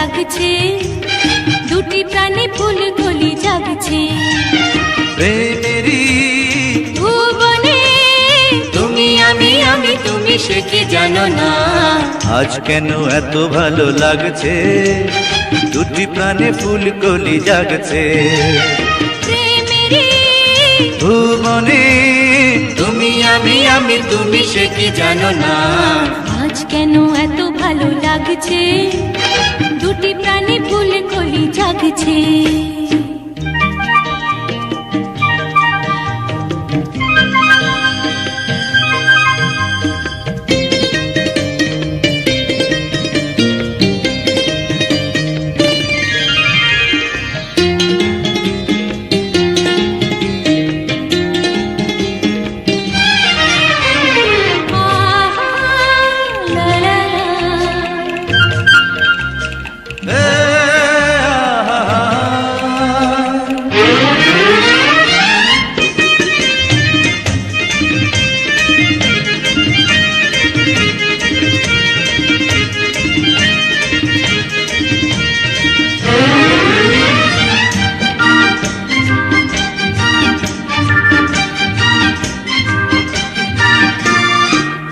লাগছে, দুটি প্রাণে ফুল কলি জাগছে। প্রেমেরই ভুবনে তুমি আমি আমি তুমি সে কি জানো না। আজ কেন এত ভালো লাগছে, দুটি প্রাণে ফুল কলি জাগছে। প্রেমেরই ভুবনে তুমি আমি আমি তুমি সে কি জানো না। আজ কেন এত ভালো লাগছে, দুটি প্রাণে ফুল কলি জাগছে।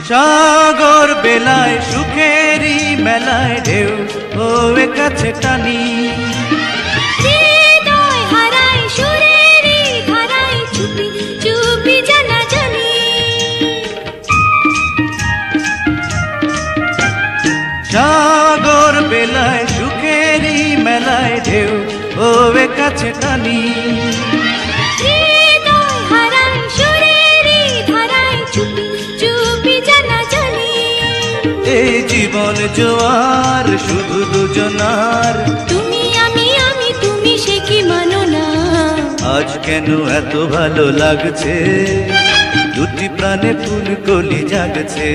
সাগর বেলায় সুখেরই মেলায় ঢেউ ওয়ে কাছে টানি। হৃদয় হারায় সুরেরই ধারায় চুপি চুপি জানা জানি। সাগর বেলায় সুখেরই মেলায় ঢেউ ওয়ে কাছে টানি। হৃদয় হারায় সুরেরই ধারায় চুপি চুপি জানা জানি। এই জীবন জোয়ার শুধু দুজনার, তুমি আমি আমি তুমি সে কি মানো না। আজ কেন এত ভালো লাগছে, দুটি প্রাণে ফুল কলি জাগছে।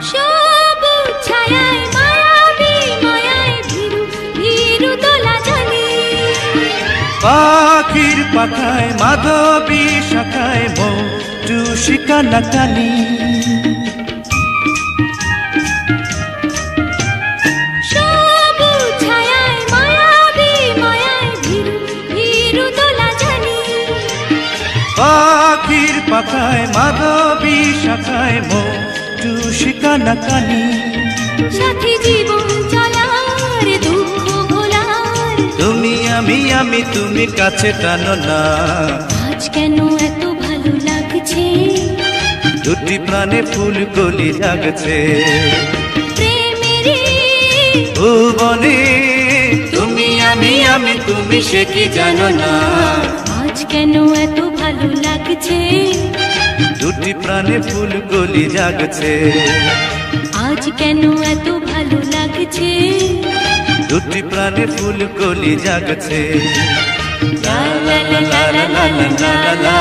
সবুজ ছায়ায় মায়াবী মায়ায় ভীরু ভীরু দোলা চলে। পাখির পাখায় মাধবী শাখায় মধু শিকানা কালি। সবুজ ছায়ায় মায়াবী মায়ায় ভীরু ভীরু দোলা চলে। পাখির পাখায় মাধবী শাখায় মধু শিকানা কালি। সাথী জীবন চলার দুঃখ ভোলার, তুমি আমি তুমি কাছে টানো না। আজ কেন এত ভালো লাগছে, দুটি প্রাণে ফুল কলি জাগছে। প্রেমেরই ভুবনে তুমি আমি তুমি সে কি জানো না। আজ কেন এত ভালো লাগছে, দুটি প্রাণে ফুল কলি জাগছে। আজ কেন এত ভালো লাগছে, দুটি প্রাণে ফুল কলি জাগছে। লা লা লা লা লা লা লা লা।